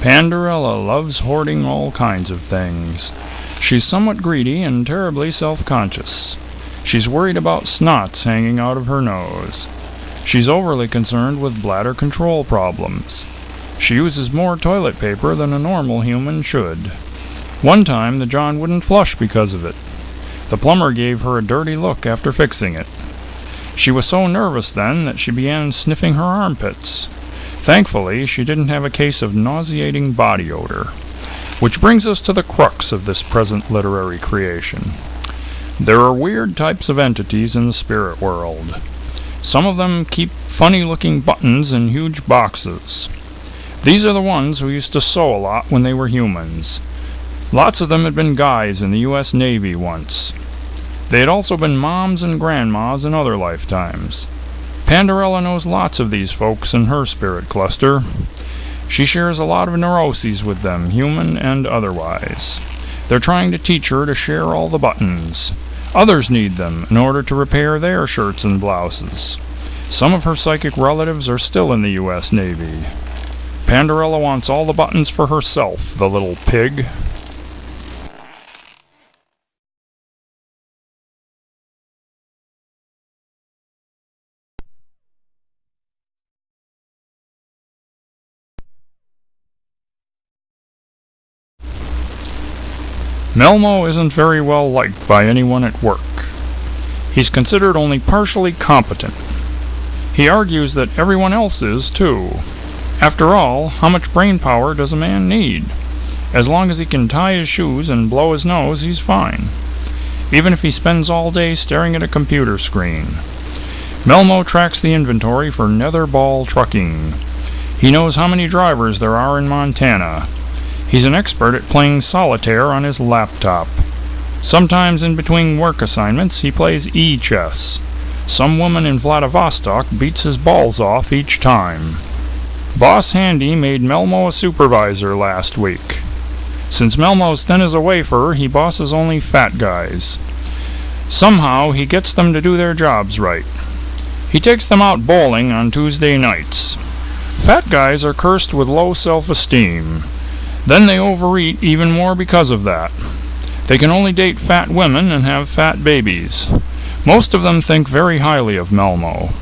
Pandarella loves hoarding all kinds of things. She's somewhat greedy and terribly self-conscious. She's worried about snots hanging out of her nose. She's overly concerned with bladder control problems. She uses more toilet paper than a normal human should. One time the John wouldn't flush because of it. The plumber gave her a dirty look after fixing it. She was so nervous then that she began sniffing her armpits. Thankfully, she didn't have a case of nauseating body odor. Which brings us to the crux of this present literary creation. There are weird types of entities in the spirit world. Some of them keep funny-looking buttons in huge boxes. These are the ones who used to sew a lot when they were humans. Lots of them had been guys in the U.S. Navy once. They had also been moms and grandmas in other lifetimes. Pandarella knows lots of these folks in her spirit cluster. She shares a lot of neuroses with them, human and otherwise. They're trying to teach her to share all the buttons. Others need them in order to repair their shirts and blouses. Some of her psychic relatives are still in the U.S. Navy. Pandarella wants all the buttons for herself, the little pig. Melmo isn't very well liked by anyone at work. He's considered only partially competent. He argues that everyone else is, too. After all, how much brain power does a man need? As long as he can tie his shoes and blow his nose, he's fine. Even if he spends all day staring at a computer screen. Melmo tracks the inventory for Netherball Trucking. He knows how many drivers there are in Montana. He's an expert at playing solitaire on his laptop. Sometimes in between work assignments, he plays e-chess. Some woman in Vladivostok beats his balls off each time. Boss Handy made Melmo a supervisor last week. Since Melmo's thin as a wafer, he bosses only fat guys. Somehow, he gets them to do their jobs right. He takes them out bowling on Tuesday nights. Fat guys are cursed with low self-esteem. Then they overeat even more because of that. They can only date fat women and have fat babies. Most of them think very highly of Melmo.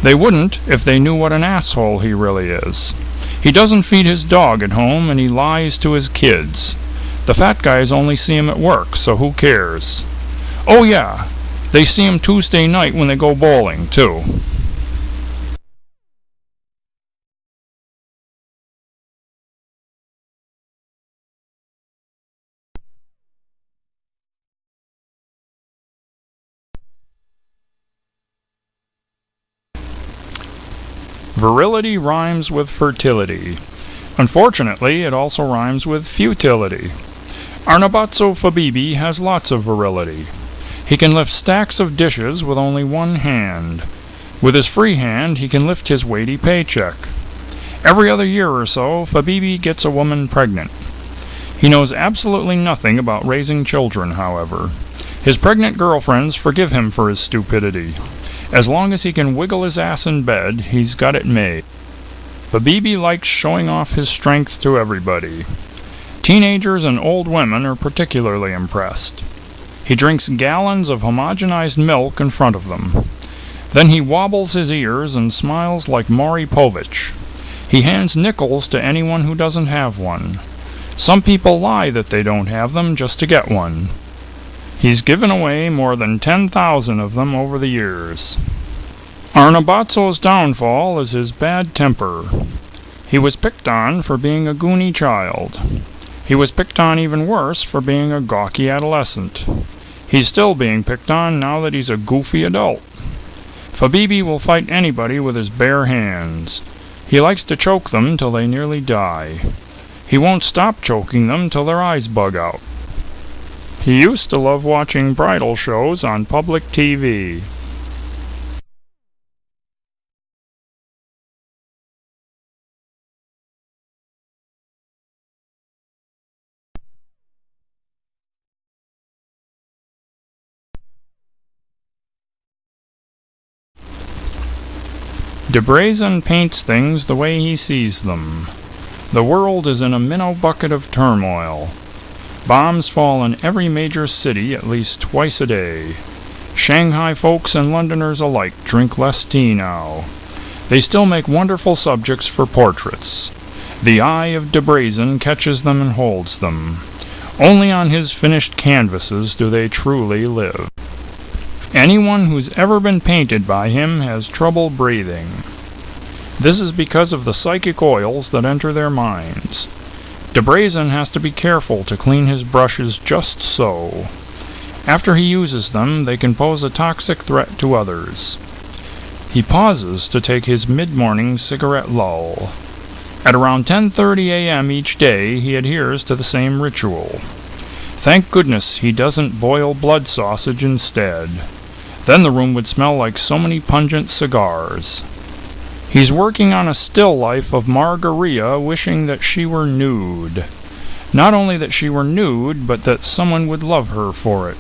They wouldn't if they knew what an asshole he really is. He doesn't feed his dog at home and he lies to his kids. The fat guys only see him at work, so who cares? Oh yeah, they see him Tuesday night when they go bowling, too. Virility rhymes with fertility. Unfortunately, it also rhymes with futility. Arnabatso Fabibi has lots of virility. He can lift stacks of dishes with only one hand. With his free hand, he can lift his weighty paycheck. Every other year or so, Fabibi gets a woman pregnant. He knows absolutely nothing about raising children, however. His pregnant girlfriends forgive him for his stupidity. As long as he can wiggle his ass in bed, he's got it made. Fabibi likes showing off his strength to everybody. Teenagers and old women are particularly impressed. He drinks gallons of homogenized milk in front of them. Then he wobbles his ears and smiles like Maury Povich. He hands nickels to anyone who doesn't have one. Some people lie that they don't have them just to get one. He's given away more than 10,000 of them over the years. Arnabatso's downfall is his bad temper. He was picked on for being a goony child. He was picked on even worse for being a gawky adolescent. He's still being picked on now that he's a goofy adult. Fabibi will fight anybody with his bare hands. He likes to choke them till they nearly die. He won't stop choking them till their eyes bug out. He used to love watching bridal shows on public TV. Brazen paints things the way he sees them. The world is in a minnow bucket of turmoil. Bombs fall in every major city at least twice a day. Shanghai folks and Londoners alike drink less tea now. They still make wonderful subjects for portraits. The eye of De Brazen catches them and holds them. Only on his finished canvases do they truly live. Anyone who's ever been painted by him has trouble breathing. This is because of the psychic oils that enter their minds. De Brazen has to be careful to clean his brushes just so. After he uses them, they can pose a toxic threat to others. He pauses to take his mid-morning cigarette lull. At around 10:30 a.m. each day, he adheres to the same ritual. Thank goodness he doesn't boil blood sausage instead. Then the room would smell like so many pungent cigars. He's working on a still life of Margarita, wishing that she were nude. Not only that she were nude, but that someone would love her for it.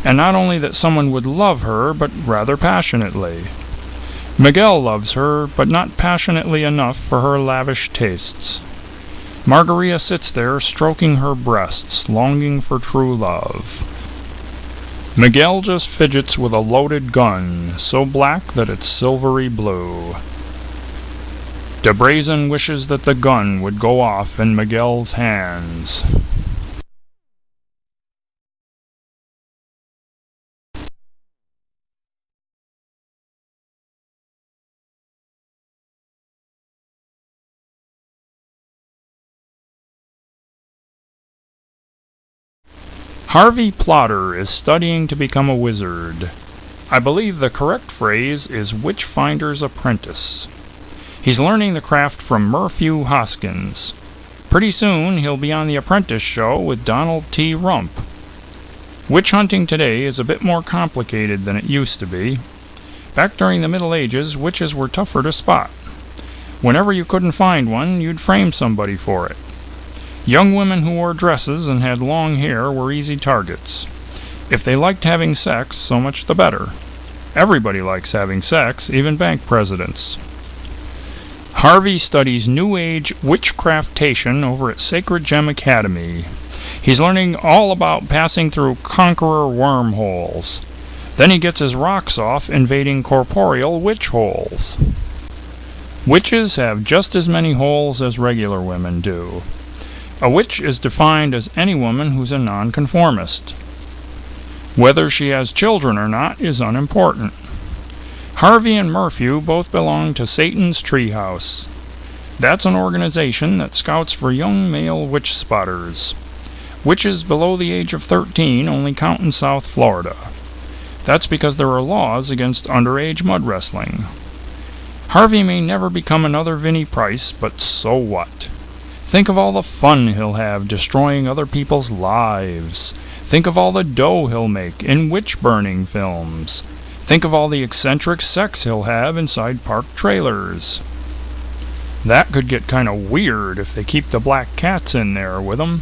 And not only that someone would love her, but rather passionately. Miguel loves her, but not passionately enough for her lavish tastes. Margarita sits there stroking her breasts, longing for true love. Miguel just fidgets with a loaded gun, so black that it's silvery blue. De Brazen wishes that the gun would go off in Miguel's hands. Harvey Plotter is studying to become a wizard. I believe the correct phrase is Witchfinder's Apprentice. He's learning the craft from Murphy Hoskins. Pretty soon he'll be on The Apprentice show with Donald T. Rump. Witch hunting today is a bit more complicated than it used to be. Back during the Middle Ages, witches were tougher to spot. Whenever you couldn't find one, you'd frame somebody for it. Young women who wore dresses and had long hair were easy targets. If they liked having sex, so much the better. Everybody likes having sex, even bank presidents. Harvey studies New Age witchcraftation over at Sacred Gem Academy. He's learning all about passing through conqueror wormholes. Then he gets his rocks off invading corporeal witch holes. Witches have just as many holes as regular women do. A witch is defined as any woman who's a nonconformist. Whether she has children or not is unimportant. Harvey and Murphy both belong to Satan's Treehouse. That's an organization that scouts for young male witch spotters. Witches below the age of 13 only count in South Florida. That's because there are laws against underage mud wrestling. Harvey may never become another Vinnie Price, but so what? Think of all the fun he'll have destroying other people's lives. Think of all the dough he'll make in witch-burning films. Think of all the eccentric sex he'll have inside park trailers. That could get kind of weird if they keep the black cats in there with him.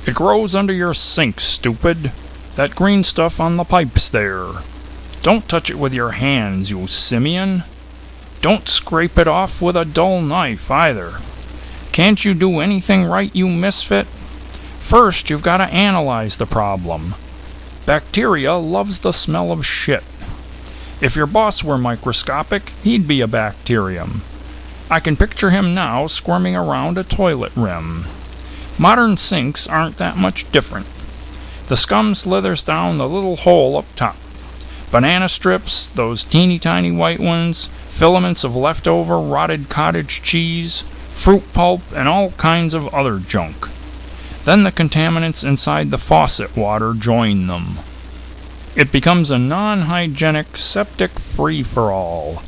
It grows under your sink, stupid. That green stuff on the pipes there. Don't touch it with your hands, you simian. Don't scrape it off with a dull knife, either. Can't you do anything right, you misfit? First, you've got to analyze the problem. Bacteria loves the smell of shit. If your boss were microscopic, he'd be a bacterium. I can picture him now squirming around a toilet rim. Modern sinks aren't that much different. The scum slithers down the little hole up top. Banana strips, those teeny tiny white ones, filaments of leftover rotted cottage cheese, fruit pulp, and all kinds of other junk. Then the contaminants inside the faucet water join them. It becomes a non-hygienic, septic free-for-all.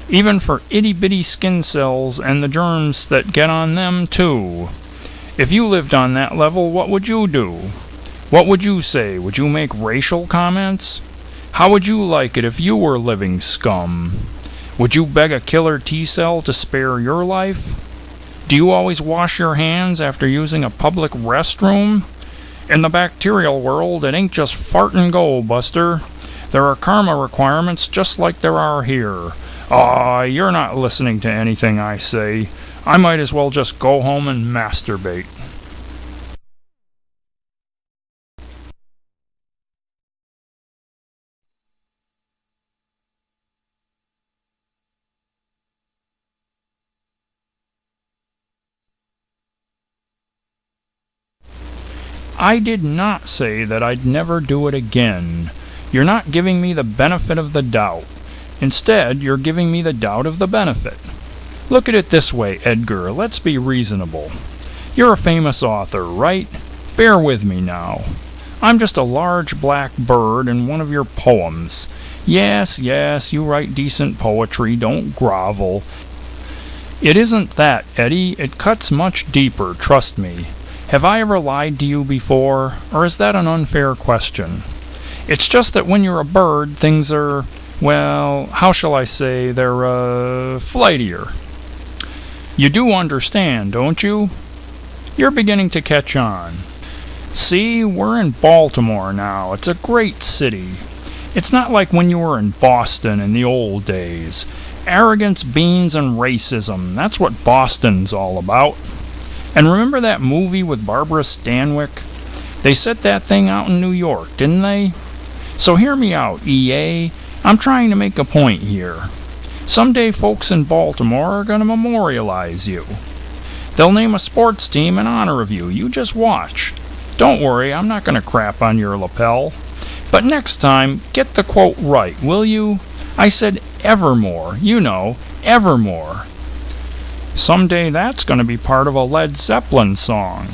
Even for itty-bitty skin cells and the germs that get on them, too. If you lived on that level, what would you do? What would you say? Would you make racial comments? How would you like it if you were living scum? Would you beg a killer T-cell to spare your life? Do you always wash your hands after using a public restroom? In the bacterial world, it ain't just fart and go, Buster. There are karma requirements just like there are here. Aw, you're not listening to anything I say. I might as well just go home and masturbate. I did not say that I'd never do it again. You're not giving me the benefit of the doubt. Instead, you're giving me the doubt of the benefit. Look at it this way, Edgar. Let's be reasonable. You're a famous author, right? Bear with me now. I'm just a large black bird in one of your poems. Yes, you write decent poetry. Don't grovel. It isn't that, Eddie. It cuts much deeper, trust me. Have I ever lied to you before, or is that an unfair question? It's just that when you're a bird, things are, well, how shall I say, they're, flightier. You do understand, don't you? You're beginning to catch on. See, we're in Baltimore now. It's a great city. It's not like when you were in Boston in the old days. Arrogance, beans, and racism. That's what Boston's all about. And remember that movie with Barbara Stanwyck? They set that thing out in New York, didn't they? So hear me out, EA. I'm trying to make a point here. Someday folks in Baltimore are going to memorialize you. They'll name a sports team in honor of you. You just watch. Don't worry, I'm not going to crap on your lapel. But next time, get the quote right, will you? I said evermore. You know, evermore. Someday that's going to be part of a Led Zeppelin song.